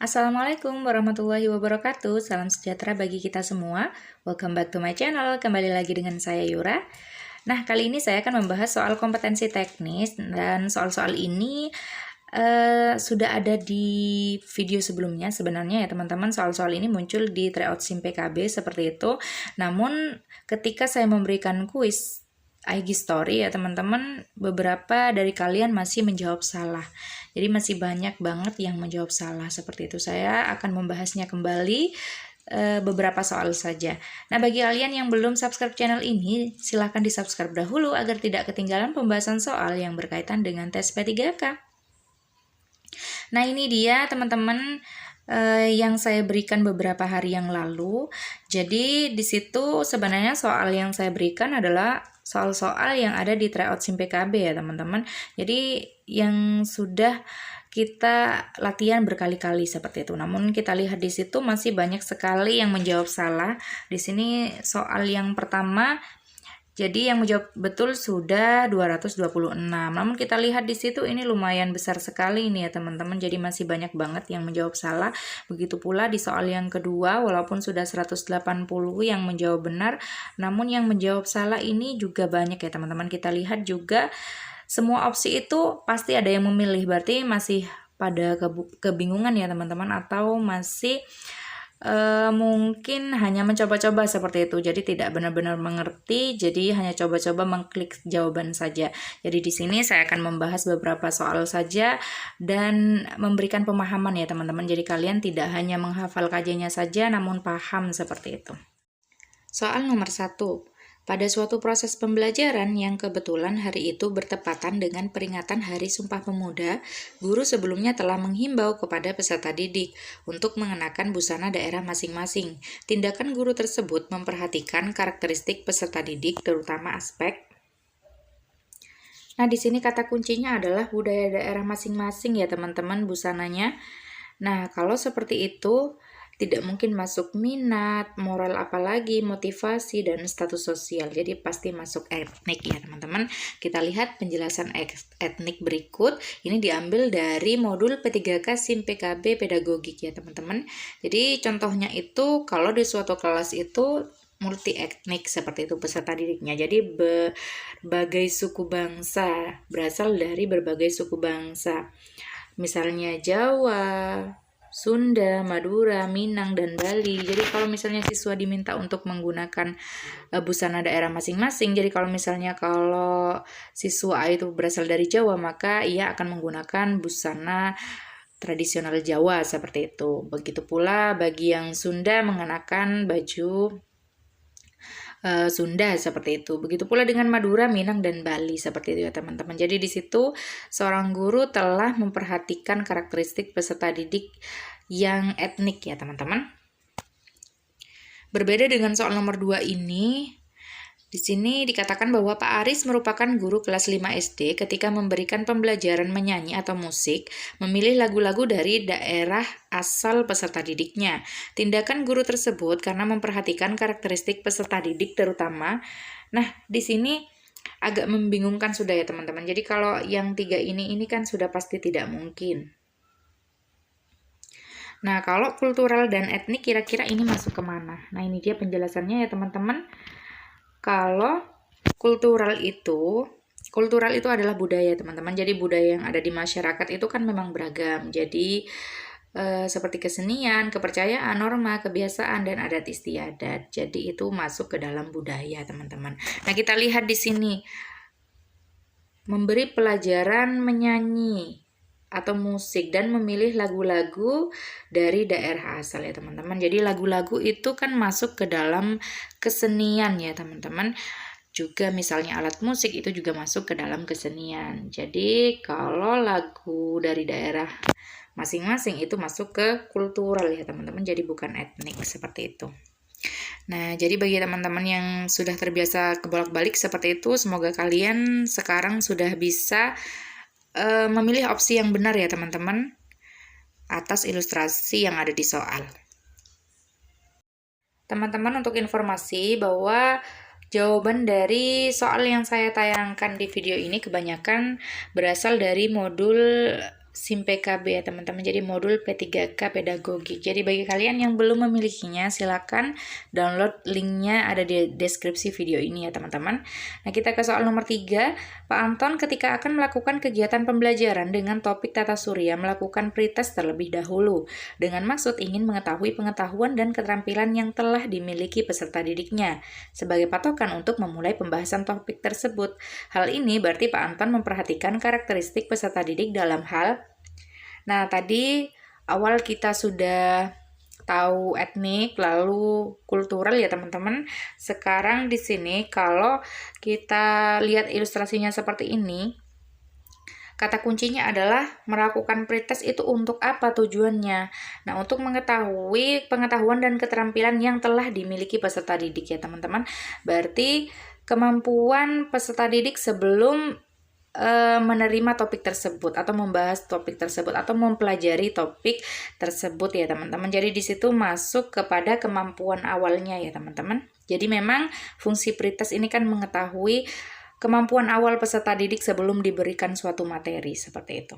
Assalamualaikum warahmatullahi wabarakatuh. Salam sejahtera bagi kita semua. Welcome back to my channel. Kembali lagi dengan saya Yura. Nah, kali ini saya akan membahas soal kompetensi teknis, dan soal-soal ini sudah ada di video sebelumnya. Sebenarnya ya teman-teman, soal-soal ini muncul di tryout SIM PKB seperti itu. Namun ketika saya memberikan kuis IG story ya teman-teman, beberapa dari kalian masih menjawab salah. Jadi masih banyak banget yang menjawab salah seperti itu. Saya akan membahasnya kembali beberapa soal saja. Nah, bagi kalian yang belum subscribe channel ini, silahkan di-subscribe dahulu agar tidak ketinggalan pembahasan soal yang berkaitan dengan tes P3K. Nah, ini dia teman-teman yang saya berikan beberapa hari yang lalu. Jadi di situ sebenarnya soal yang saya berikan adalah soal-soal yang ada di tryout SIM PKB ya teman-teman. Jadi yang sudah kita latihan berkali-kali seperti itu. Namun kita lihat di situ masih banyak sekali yang menjawab salah. Di sini soal yang pertama, jadi yang menjawab betul sudah 226. Namun kita lihat di situ ini lumayan besar sekali ini ya teman-teman. Jadi masih banyak banget yang menjawab salah. Begitu pula di soal yang kedua, walaupun sudah 180 yang menjawab benar, namun yang menjawab salah ini juga banyak ya teman-teman. Kita lihat juga semua opsi itu pasti ada yang memilih. Berarti masih pada kebingungan ya teman-teman, atau masih mungkin hanya mencoba-coba seperti itu, jadi tidak benar-benar mengerti, jadi hanya coba-coba mengklik jawaban saja. Jadi di sini saya akan membahas beberapa soal saja dan memberikan pemahaman ya teman-teman, jadi kalian tidak hanya menghafal KJ-nya saja namun paham seperti itu. Soal nomor 1. Pada suatu proses pembelajaran yang kebetulan hari itu bertepatan dengan peringatan Hari Sumpah Pemuda, guru sebelumnya telah menghimbau kepada peserta didik untuk mengenakan busana daerah masing-masing. Tindakan guru tersebut memperhatikan karakteristik peserta didik, terutama aspek. Nah, di sini kata kuncinya adalah budaya daerah masing-masing ya teman-teman busananya. Nah, kalau seperti itu, tidak mungkin masuk minat, moral apalagi, motivasi, dan status sosial. Jadi pasti masuk etnik ya teman-teman. Kita lihat penjelasan etnik berikut. Ini diambil dari modul P3K SIM PKB pedagogik ya teman-teman. Jadi contohnya itu kalau di suatu kelas itu multi etnik seperti itu peserta didiknya. Jadi berbagai suku bangsa, berasal dari berbagai suku bangsa. Misalnya Jawa, Sunda, Madura, Minang, dan Bali. Jadi kalau misalnya siswa diminta untuk menggunakan busana daerah masing-masing, jadi kalau siswa A itu berasal dari Jawa, maka ia akan menggunakan busana tradisional Jawa seperti itu. Begitu pula bagi yang Sunda mengenakan baju Sunda seperti itu. Begitu pula dengan Madura, Minang, dan Bali seperti itu ya teman-teman. Jadi di situ seorang guru telah memperhatikan karakteristik peserta didik yang etnik ya teman-teman. Berbeda dengan soal nomor 2 ini, di sini dikatakan bahwa Pak Aris merupakan guru kelas 5 SD ketika memberikan pembelajaran menyanyi atau musik, memilih lagu-lagu dari daerah asal peserta didiknya. Tindakan guru tersebut karena memperhatikan karakteristik peserta didik terutama. Nah, di sini agak membingungkan sudah ya teman-teman. Jadi kalau yang 3 ini kan sudah pasti tidak mungkin. Nah, kalau kultural dan etnik kira-kira ini masuk kemana? Nah, ini dia penjelasannya ya teman-teman. Kalau kultural itu adalah budaya teman-teman. Jadi budaya yang ada di masyarakat itu kan memang beragam. Jadi seperti kesenian, kepercayaan, norma, kebiasaan, dan adat istiadat. Jadi itu masuk ke dalam budaya teman-teman. Nah, kita lihat di sini memberi pelajaran menyanyi atau musik dan memilih lagu-lagu dari daerah asal ya teman-teman. Jadi lagu-lagu itu kan masuk ke dalam kesenian ya teman-teman. Juga misalnya alat musik itu juga masuk ke dalam kesenian. Jadi kalau lagu dari daerah masing-masing itu masuk ke kultural ya teman-teman. Jadi bukan etnik seperti itu. Nah, jadi bagi teman-teman yang sudah terbiasa kebolak-balik seperti itu, semoga kalian sekarang sudah bisa memilih opsi yang benar ya teman-teman atas ilustrasi yang ada di soal. Teman-teman, untuk informasi bahwa jawaban dari soal yang saya tayangkan di video ini kebanyakan berasal dari modul SIM PKB ya teman-teman, jadi modul P3K pedagogik. Jadi bagi kalian yang belum memilikinya, silakan download linknya ada di deskripsi video ini ya teman-teman. Nah, kita ke soal nomor 3. Pak Anton ketika akan melakukan kegiatan pembelajaran dengan topik tata surya melakukan pretest terlebih dahulu dengan maksud ingin mengetahui pengetahuan dan keterampilan yang telah dimiliki peserta didiknya sebagai patokan untuk memulai pembahasan topik tersebut. Hal ini berarti Pak Anton memperhatikan karakteristik peserta didik dalam hal. Nah, tadi awal kita sudah tahu etnik, lalu kultural ya teman-teman. Sekarang di sini kalau kita lihat ilustrasinya seperti ini, kata kuncinya adalah melakukan pretest itu untuk apa tujuannya? Nah, untuk mengetahui pengetahuan dan keterampilan yang telah dimiliki peserta didik ya teman-teman. Berarti kemampuan peserta didik sebelum menerima topik tersebut atau membahas topik tersebut atau mempelajari topik tersebut ya teman-teman. Jadi di situ masuk kepada kemampuan awalnya ya teman-teman. Jadi memang fungsi pretest ini kan mengetahui kemampuan awal peserta didik sebelum diberikan suatu materi seperti itu.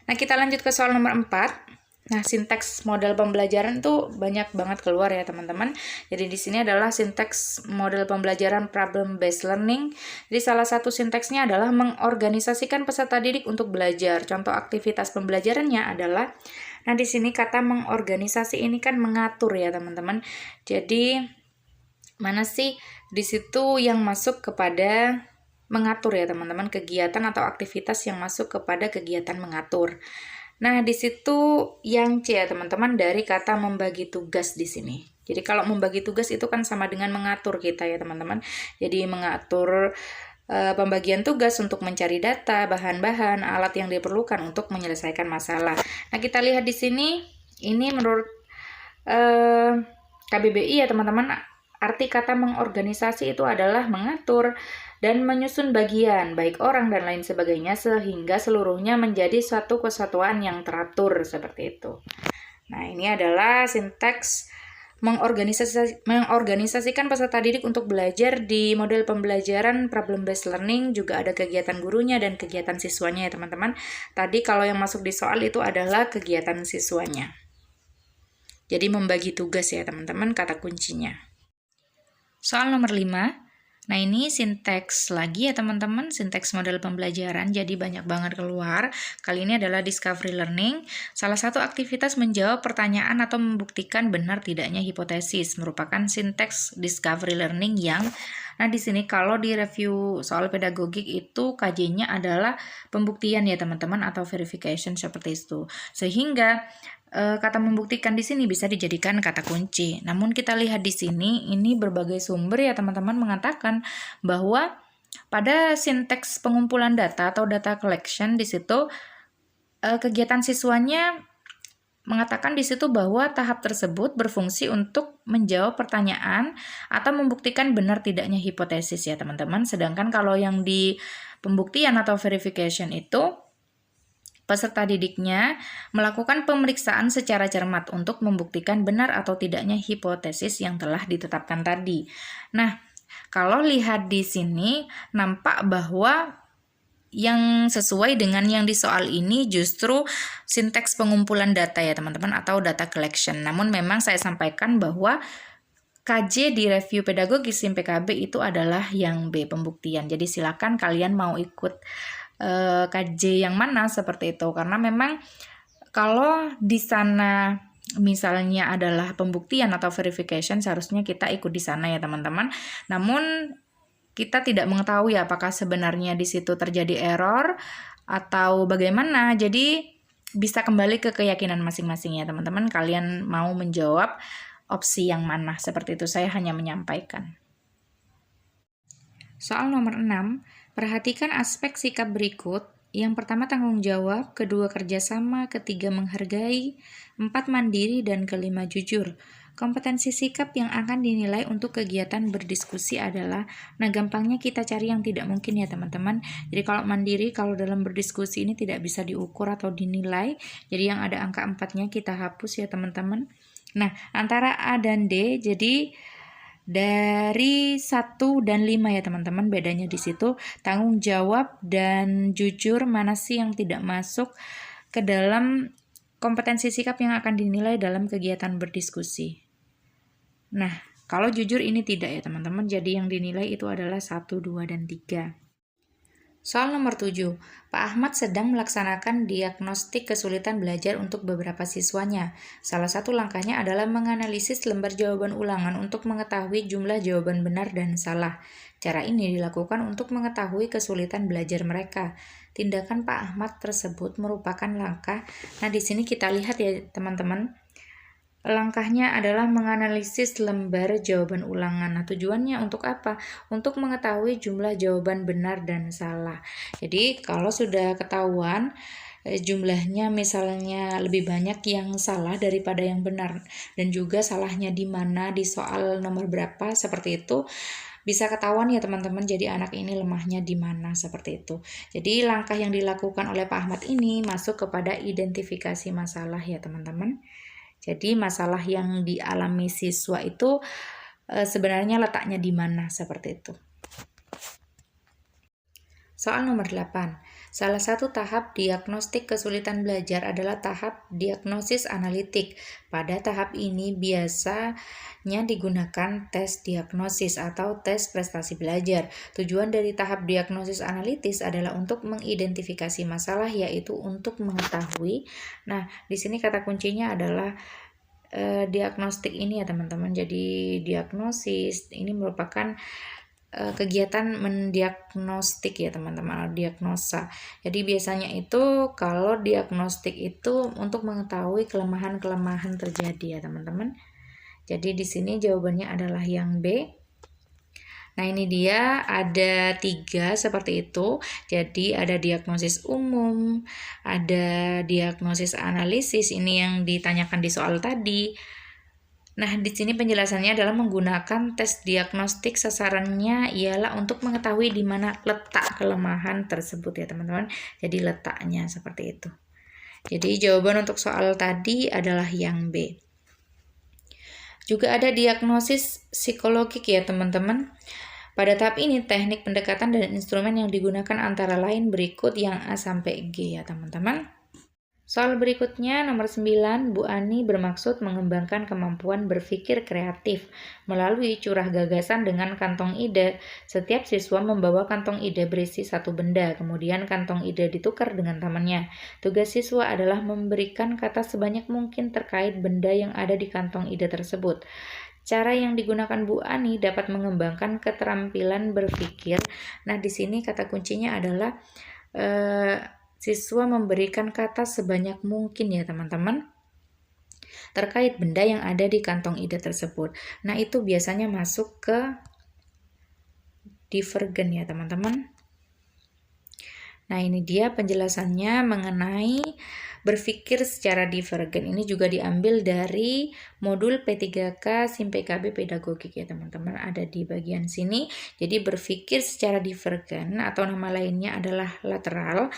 Nah, kita lanjut ke soal nomor 4. Nah, sinteks model pembelajaran tuh banyak banget keluar ya teman-teman. Jadi di sini adalah sinteks model pembelajaran problem based learning. Jadi salah satu sinteksnya adalah mengorganisasikan peserta didik untuk belajar. Contoh aktivitas pembelajarannya adalah, nah di sini kata mengorganisasi ini kan mengatur ya teman-teman. Jadi mana sih di situ yang masuk kepada mengatur ya teman-teman, kegiatan atau aktivitas yang masuk kepada kegiatan mengatur. Nah, di situ yang C ya teman-teman dari kata membagi tugas di sini. Jadi kalau membagi tugas itu kan sama dengan mengatur kita ya teman-teman. Jadi mengatur pembagian tugas untuk mencari data, bahan-bahan, alat yang diperlukan untuk menyelesaikan masalah. Nah, kita lihat di sini, ini menurut KBBI ya teman-teman, arti kata mengorganisasi itu adalah mengatur dan menyusun bagian, baik orang dan lain sebagainya, sehingga seluruhnya menjadi suatu kesatuan yang teratur, seperti itu. Nah, ini adalah sinteks mengorganisasikan peserta didik untuk belajar di model pembelajaran problem based learning. Juga ada kegiatan gurunya dan kegiatan siswanya ya teman-teman. Tadi kalau yang masuk di soal itu adalah kegiatan siswanya. Jadi membagi tugas ya teman-teman, kata kuncinya. Soal nomor 5. Nah, ini sinteks lagi ya teman-teman, sinteks model pembelajaran, jadi banyak banget keluar. Kali ini adalah discovery learning. Salah satu aktivitas menjawab pertanyaan atau membuktikan benar tidaknya hipotesis, merupakan sinteks discovery learning yang, nah di sini kalau di review soal pedagogik itu KJ-nya adalah pembuktian ya teman-teman atau verification seperti itu. Sehingga kata membuktikan di sini bisa dijadikan kata kunci. Namun kita lihat di sini, ini berbagai sumber ya teman-teman mengatakan bahwa pada sinteks pengumpulan data atau data collection di situ kegiatan siswanya mengatakan di situ bahwa tahap tersebut berfungsi untuk menjawab pertanyaan atau membuktikan benar tidaknya hipotesis ya teman-teman. Sedangkan kalau yang di pembuktian atau verification itu peserta didiknya melakukan pemeriksaan secara cermat untuk membuktikan benar atau tidaknya hipotesis yang telah ditetapkan tadi. Nah, kalau lihat di sini nampak bahwa yang sesuai dengan yang di soal ini justru sinteks pengumpulan data ya teman-teman atau data collection. Namun memang saya sampaikan bahwa KJ di review pedagogi SIM PKB itu adalah yang B, pembuktian. Jadi silakan kalian mau ikut KJ yang mana seperti itu, karena memang kalau di sana misalnya adalah pembuktian atau verification seharusnya kita ikut di sana ya teman-teman. Namun kita tidak mengetahui apakah sebenarnya di situ terjadi error atau bagaimana. Jadi bisa kembali ke keyakinan masing-masing ya teman-teman. Kalian mau menjawab opsi yang mana, seperti itu. Saya hanya menyampaikan. Soal nomor 6. Perhatikan aspek sikap berikut. Yang pertama tanggung jawab, kedua kerjasama, ketiga menghargai, 4 mandiri, dan kelima jujur. Kompetensi sikap yang akan dinilai untuk kegiatan berdiskusi adalah, nah gampangnya kita cari yang tidak mungkin ya teman-teman. Jadi kalau mandiri, kalau dalam berdiskusi ini tidak bisa diukur atau dinilai. Jadi yang ada angka 4-nya kita hapus ya teman-teman. Nah, antara A dan D, jadi Dari 1 dan 5 ya teman-teman, bedanya di situ. Tanggung jawab dan jujur mana sih yang tidak masuk ke dalam kompetensi sikap yang akan dinilai dalam kegiatan berdiskusi. Nah, kalau jujur ini tidak ya teman-teman, jadi yang dinilai itu adalah 1, 2, dan 3. Soal nomor 7, Pak Ahmad sedang melaksanakan diagnostik kesulitan belajar untuk beberapa siswanya. Salah satu langkahnya adalah menganalisis lembar jawaban ulangan untuk mengetahui jumlah jawaban benar dan salah. Cara ini dilakukan untuk mengetahui kesulitan belajar mereka. Tindakan Pak Ahmad tersebut merupakan langkah. Nah, di sini kita lihat ya teman-teman. Langkahnya adalah menganalisis lembar jawaban ulangan. Nah, tujuannya untuk apa? Untuk mengetahui jumlah jawaban benar dan salah. Jadi, kalau sudah ketahuan jumlahnya misalnya lebih banyak yang salah daripada yang benar, dan juga salahnya di mana, di soal nomor berapa, seperti itu, bisa ketahuan ya teman-teman, jadi anak ini lemahnya di mana, seperti itu. Jadi langkah yang dilakukan oleh Pak Ahmad ini masuk kepada identifikasi masalah ya teman-teman. Jadi masalah yang dialami siswa itu sebenarnya letaknya di mana, seperti itu. Soal nomor 8. Salah satu tahap diagnostik kesulitan belajar adalah tahap diagnosis analitik. Pada tahap ini biasanya digunakan tes diagnosis atau tes prestasi belajar. Tujuan dari tahap diagnosis analitis adalah untuk mengidentifikasi masalah, yaitu untuk mengetahui. Nah, di sini kata kuncinya adalah diagnostik ini ya teman-teman. Jadi diagnosis ini merupakan kegiatan mendiagnostik ya teman-teman, diagnosa. Jadi biasanya itu kalau diagnostik itu untuk mengetahui kelemahan-kelemahan terjadi ya teman-teman. Jadi di sini jawabannya adalah yang B. Nah, ini dia ada 3 seperti itu. Jadi ada diagnosis umum, ada diagnosis analisis, ini yang ditanyakan di soal tadi. Nah, di sini penjelasannya adalah menggunakan tes diagnostik, sasarannya ialah untuk mengetahui di mana letak kelemahan tersebut ya teman-teman. Jadi letaknya seperti itu. Jadi jawaban untuk soal tadi adalah yang B. Juga ada diagnosis psikologik ya teman-teman. Pada tahap ini, teknik pendekatan dan instrumen yang digunakan antara lain berikut yang A sampai G ya teman-teman. Soal berikutnya, nomor 9, Bu Ani bermaksud mengembangkan kemampuan berpikir kreatif melalui curah gagasan dengan kantong ide. Setiap siswa membawa kantong ide berisi satu benda, kemudian kantong ide ditukar dengan temannya. Tugas siswa adalah memberikan kata sebanyak mungkin terkait benda yang ada di kantong ide tersebut. Cara yang digunakan Bu Ani dapat mengembangkan keterampilan berpikir. Nah, di sini kata kuncinya adalah siswa memberikan kata sebanyak mungkin ya teman-teman terkait benda yang ada di kantong ide tersebut. Nah, itu biasanya masuk ke divergen ya teman-teman. Nah, ini dia penjelasannya mengenai berpikir secara divergen. Ini juga diambil dari modul P3K SIM PKB Pedagogik ya teman-teman. Ada di bagian sini. Jadi berpikir secara divergen atau nama lainnya adalah lateral.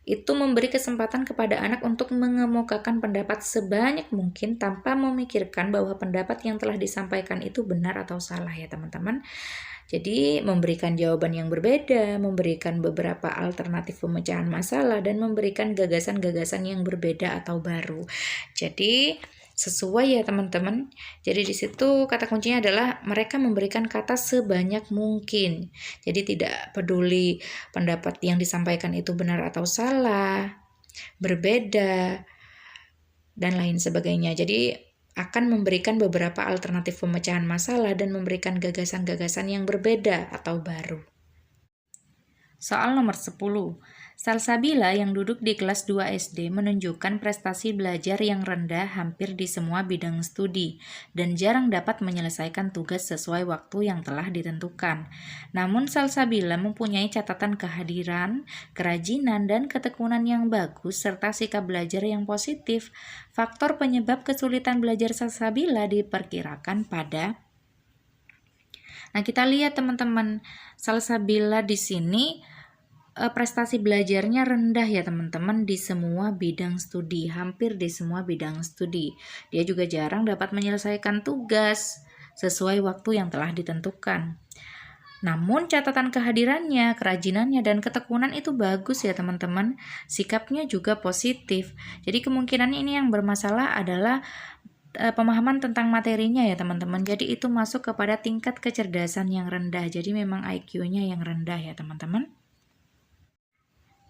Itu memberi kesempatan kepada anak untuk mengemukakan pendapat sebanyak mungkin tanpa memikirkan bahwa pendapat yang telah disampaikan itu benar atau salah ya teman-teman. Jadi memberikan jawaban yang berbeda, memberikan beberapa alternatif pemecahan masalah, dan memberikan gagasan-gagasan yang berbeda atau baru. Jadi sesuai ya teman-teman. Jadi di situ kata kuncinya adalah mereka memberikan kata sebanyak mungkin. Jadi tidak peduli pendapat yang disampaikan itu benar atau salah, berbeda, dan lain sebagainya. Jadi akan memberikan beberapa alternatif pemecahan masalah dan memberikan gagasan-gagasan yang berbeda atau baru. Soal nomor 10. Salsabila yang duduk di kelas 2 SD menunjukkan prestasi belajar yang rendah hampir di semua bidang studi dan jarang dapat menyelesaikan tugas sesuai waktu yang telah ditentukan. Namun Salsabila mempunyai catatan kehadiran, kerajinan, dan ketekunan yang bagus serta sikap belajar yang positif. Faktor penyebab kesulitan belajar Salsabila diperkirakan pada. Nah, kita lihat teman-teman, Salsabila di sini prestasi belajarnya rendah ya teman-teman di semua bidang studi, hampir di semua bidang studi. Dia juga jarang dapat menyelesaikan tugas sesuai waktu yang telah ditentukan. Namun catatan kehadirannya, kerajinannya, dan ketekunan itu bagus ya teman-teman. Sikapnya juga positif. Jadi kemungkinan ini yang bermasalah adalah pemahaman tentang materinya ya teman-teman. Jadi itu masuk kepada tingkat kecerdasan yang rendah. Jadi memang IQ-nya yang rendah ya teman-teman.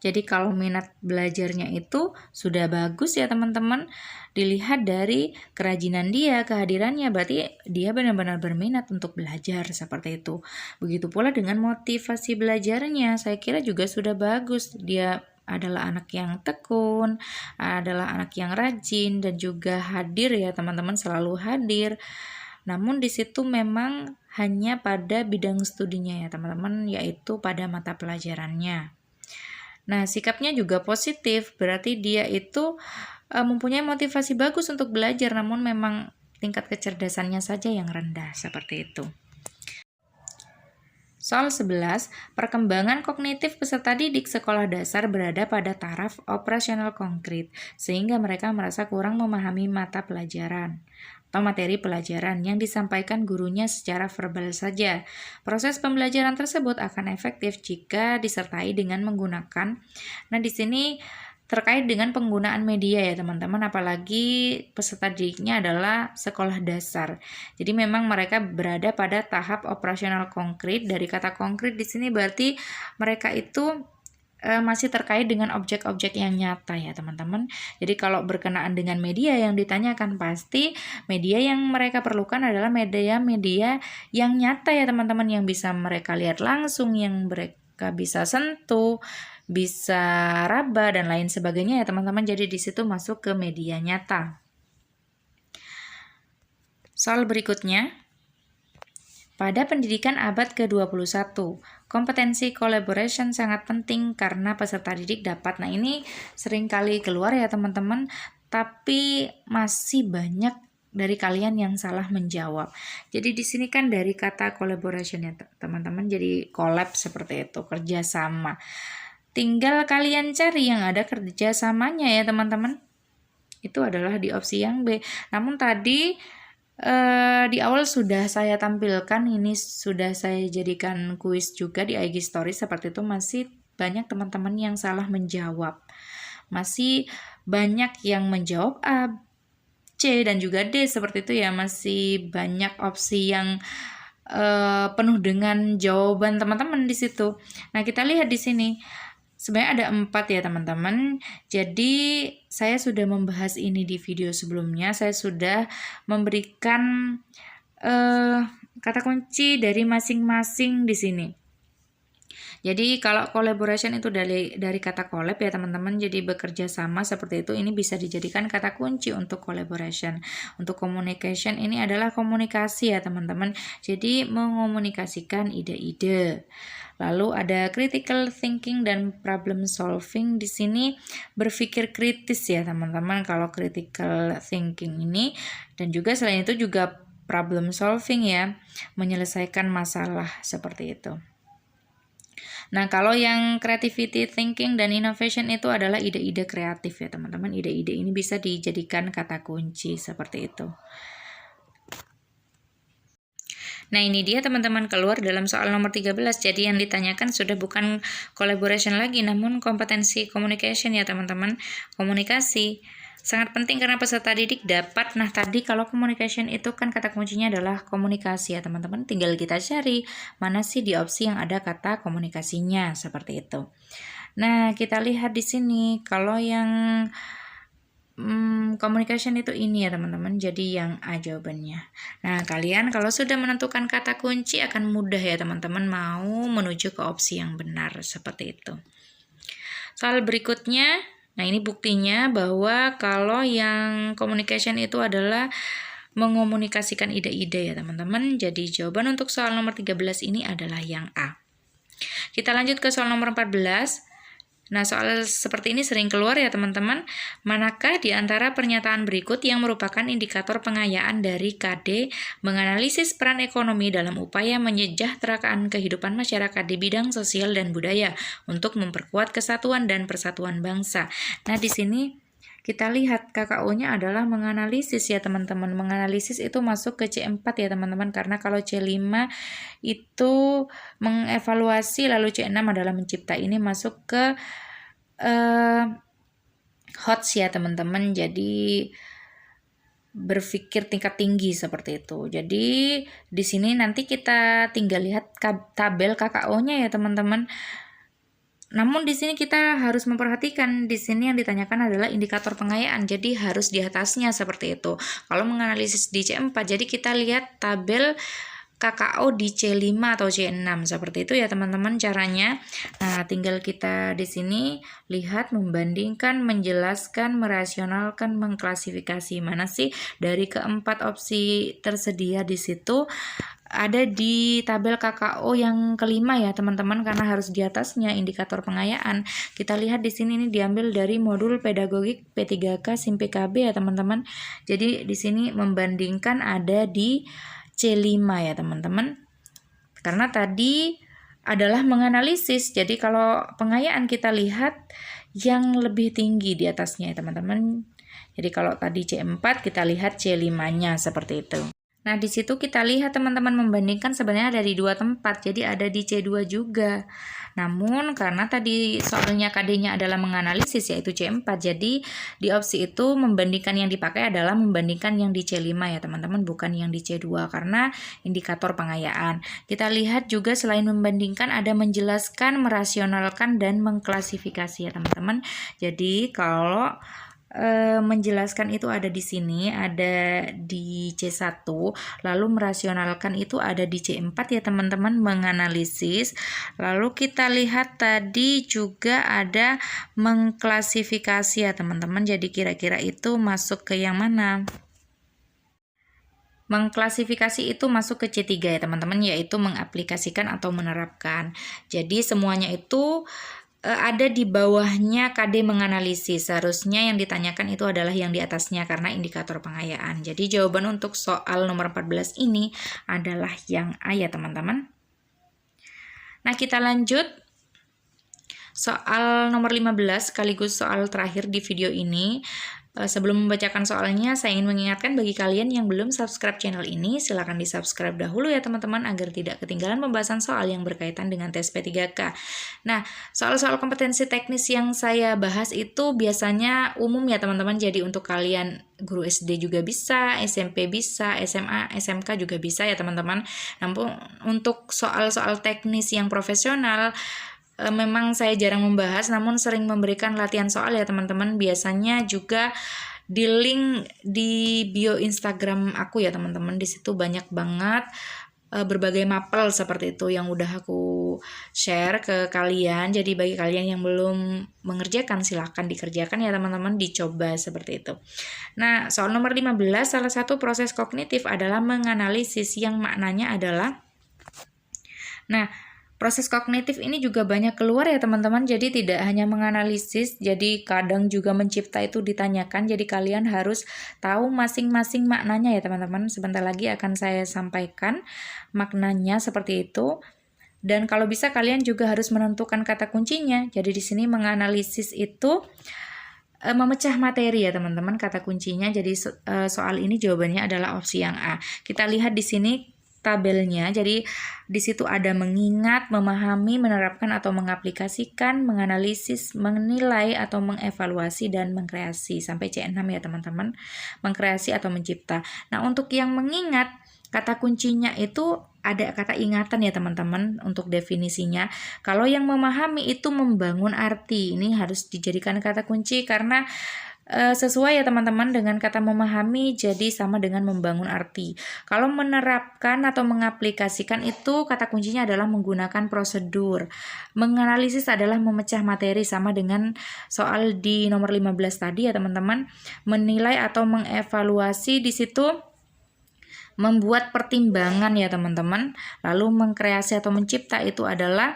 Jadi kalau minat belajarnya itu sudah bagus ya teman-teman, dilihat dari kerajinan dia, kehadirannya, berarti dia benar-benar berminat untuk belajar seperti itu. Begitu pula dengan motivasi belajarnya, saya kira juga sudah bagus. Dia adalah anak yang tekun, adalah anak yang rajin, dan juga hadir ya teman-teman, selalu hadir. Namun di situ memang hanya pada bidang studinya ya teman-teman, yaitu pada mata pelajarannya. Nah, sikapnya juga positif, berarti dia itu mempunyai motivasi bagus untuk belajar, namun memang tingkat kecerdasannya saja yang rendah, seperti itu. Soal 11, perkembangan kognitif peserta didik sekolah dasar berada pada taraf operasional konkret, sehingga mereka merasa kurang memahami mata pelajaran atau materi pelajaran yang disampaikan gurunya secara verbal saja. Proses pembelajaran tersebut akan efektif jika disertai dengan menggunakan. Nah, di sini terkait dengan penggunaan media ya teman-teman, apalagi peserta didiknya adalah sekolah dasar. Jadi memang mereka berada pada tahap operasional konkret. Dari kata konkret di sini berarti mereka itu masih terkait dengan objek-objek yang nyata ya teman-teman. Jadi kalau berkenaan dengan media yang ditanyakan, pasti media yang mereka perlukan adalah media-media yang nyata ya teman-teman, yang bisa mereka lihat langsung, yang mereka bisa sentuh, bisa raba dan lain sebagainya ya teman-teman. Jadi di situ masuk ke media nyata. Soal berikutnya, pada pendidikan abad ke-21, kompetensi collaboration sangat penting karena peserta didik dapat. Nah, ini sering kali keluar ya teman-teman, tapi masih banyak dari kalian yang salah menjawab. Jadi di sini kan dari kata collaboration ya teman-teman, jadi collab seperti itu, kerjasama. Tinggal kalian cari yang ada kerjasamanya ya teman-teman. Itu adalah di opsi yang B. Namun tadi di awal sudah saya tampilkan, ini sudah saya jadikan kuis juga di IG Story seperti itu. Masih banyak teman-teman yang salah menjawab, masih banyak yang menjawab A, C, dan juga D seperti itu ya. Masih banyak opsi yang penuh dengan jawaban teman-teman di situ. Nah, kita lihat di sini. Sebenarnya ada 4 ya teman-teman. Jadi saya sudah membahas ini di video sebelumnya. Saya sudah memberikan kata kunci dari masing-masing di sini. Jadi kalau collaboration itu dari kata collab ya teman-teman, jadi bekerja sama seperti itu. Ini bisa dijadikan kata kunci untuk collaboration. Untuk communication ini adalah komunikasi ya teman-teman. Jadi mengomunikasikan ide-ide. Lalu ada critical thinking dan problem solving. Di sini berpikir kritis ya teman-teman kalau critical thinking ini, dan juga selain itu juga problem solving ya, menyelesaikan masalah seperti itu. Nah, kalau yang creativity thinking dan innovation itu adalah ide-ide kreatif ya teman-teman. Ide-ide ini bisa dijadikan kata kunci seperti itu. Nah, ini dia teman-teman keluar dalam soal nomor 13. Jadi yang ditanyakan sudah bukan collaboration lagi, namun kompetensi communication ya teman-teman. Komunikasi sangat penting karena peserta didik dapat. Nah, tadi kalau communication itu kan kata kuncinya adalah komunikasi ya teman-teman. Tinggal kita cari mana sih di opsi yang ada kata komunikasinya seperti itu. Nah, kita lihat di sini kalau yang communication itu ini ya teman-teman, jadi yang A jawabannya. Nah, kalian kalau sudah menentukan kata kunci akan mudah ya teman-teman mau menuju ke opsi yang benar seperti itu. Soal berikutnya, nah ini buktinya bahwa kalau yang communication itu adalah mengomunikasikan ide-ide ya teman-teman. Jadi jawaban untuk soal nomor 13 ini adalah yang A. Kita lanjut ke soal nomor 14. Nah, soal seperti ini sering keluar ya teman-teman. Manakah di antara pernyataan berikut yang merupakan indikator pengayaan dari KD menganalisis peran ekonomi dalam upaya menyejahterakan kehidupan masyarakat di bidang sosial dan budaya untuk memperkuat kesatuan dan persatuan bangsa? Nah, di sini Kita lihat KKO-nya adalah menganalisis ya teman-teman. Menganalisis itu masuk ke C4 ya teman-teman, karena kalau C5 itu mengevaluasi, lalu C6 adalah mencipta. Ini masuk ke HOTS ya teman-teman. Jadi berpikir tingkat tinggi seperti itu. Jadi di sini nanti kita tinggal lihat tabel KKO-nya ya teman-teman. Namun di sini kita harus memperhatikan, di sini yang ditanyakan adalah indikator pengayaan, jadi harus di atasnya seperti itu. Kalau menganalisis di C4, jadi kita lihat tabel KKO di C5 atau C6 seperti itu ya teman-teman caranya. Nah, tinggal kita di sini lihat, membandingkan, menjelaskan, merasionalkan, mengklasifikasi. Mana sih dari keempat opsi tersedia di situ? Ada di tabel KKO yang kelima ya teman-teman, karena harus di atasnya indikator pengayaan. Kita lihat di sini, ini diambil dari modul pedagogik P3K SIM PKB ya teman-teman. Jadi di sini membandingkan ada di C5 ya teman-teman. Karena tadi adalah menganalisis. Jadi kalau pengayaan kita lihat yang lebih tinggi di atasnya ya teman-teman. Jadi kalau tadi C4 kita lihat C5-nya seperti itu. Nah, di situ kita lihat teman-teman membandingkan sebenarnya dari dua tempat, jadi ada di C2 juga. Namun karena tadi soalnya KD-nya adalah menganalisis yaitu C4, jadi di opsi itu membandingkan yang dipakai adalah membandingkan yang di C5 ya teman-teman, bukan yang di C2 karena indikator pengayaan. Kita lihat juga selain membandingkan ada menjelaskan, merasionalkan, dan mengklasifikasi ya teman-teman. Jadi kalau menjelaskan itu ada di sini, ada di C1, lalu merasionalkan itu ada di C4 ya teman-teman, menganalisis. Lalu kita lihat tadi juga ada mengklasifikasi ya teman-teman, jadi kira-kira itu masuk ke yang mana? Mengklasifikasi itu masuk ke C3 ya teman-teman, yaitu mengaplikasikan atau menerapkan. Jadi semuanya itu ada di bawahnya KD menganalisis. Seharusnya yang ditanyakan itu adalah yang di atasnya karena indikator pengayaan. Jadi jawaban untuk soal nomor 14 ini adalah yang A ya teman-teman. Nah, kita lanjut soal nomor 15 sekaligus soal terakhir di video ini. Sebelum membacakan soalnya, saya ingin mengingatkan bagi kalian yang belum subscribe channel ini, silahkan di subscribe dahulu ya teman-teman agar tidak ketinggalan pembahasan soal yang berkaitan dengan tes P3K. Nah, soal-soal kompetensi teknis yang saya bahas itu biasanya umum ya teman-teman, jadi untuk kalian guru SD juga bisa, SMP bisa, SMA, SMK juga bisa ya teman-teman. Namun untuk soal-soal teknis yang profesional, memang saya jarang membahas, namun sering memberikan latihan soal ya teman-teman. Biasanya juga di link di bio Instagram aku ya teman-teman. Di situ banyak banget berbagai mapel seperti itu yang udah aku share ke kalian. Jadi bagi kalian yang belum mengerjakan, silahkan dikerjakan ya teman-teman, dicoba seperti itu. Nah, soal nomor 15, salah satu proses kognitif adalah menganalisis, yang maknanya adalah, proses kognitif ini juga banyak keluar ya teman-teman, jadi tidak hanya menganalisis, jadi kadang juga mencipta itu ditanyakan, jadi kalian harus tahu masing-masing maknanya ya teman-teman. Sebentar lagi akan saya sampaikan maknanya seperti itu. Dan kalau bisa kalian juga harus menentukan kata kuncinya. Jadi di sini menganalisis itu memecah materi ya teman-teman kata kuncinya. Jadi soal ini jawabannya adalah opsi yang A. Kita lihat di sini tabelnya. Jadi di situ ada mengingat, memahami, menerapkan atau mengaplikasikan, menganalisis, menilai atau mengevaluasi, dan mengkreasi. Sampai C6 ya teman-teman. Mengkreasi atau mencipta. Nah, untuk yang mengingat, kata kuncinya itu ada kata ingatan ya teman-teman untuk definisinya. Kalau yang memahami itu membangun arti. Ini harus dijadikan kata kunci karena sesuai ya teman-teman dengan kata memahami, jadi sama dengan membangun arti. Kalau menerapkan atau mengaplikasikan itu kata kuncinya adalah menggunakan prosedur. Menganalisis adalah memecah materi, sama dengan soal di nomor 15 tadi ya teman-teman. Menilai atau mengevaluasi di situ membuat pertimbangan ya teman-teman. Lalu mengkreasi atau mencipta itu adalah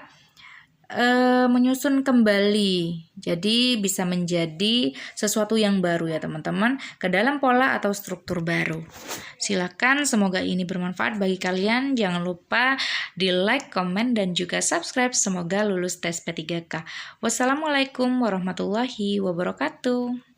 menyusun kembali, jadi bisa menjadi sesuatu yang baru ya teman-teman, ke dalam pola atau struktur baru. Silakan, semoga ini bermanfaat bagi kalian. Jangan lupa di like, komen, dan juga subscribe. Semoga lulus tes P3K. Wassalamualaikum warahmatullahi wabarakatuh.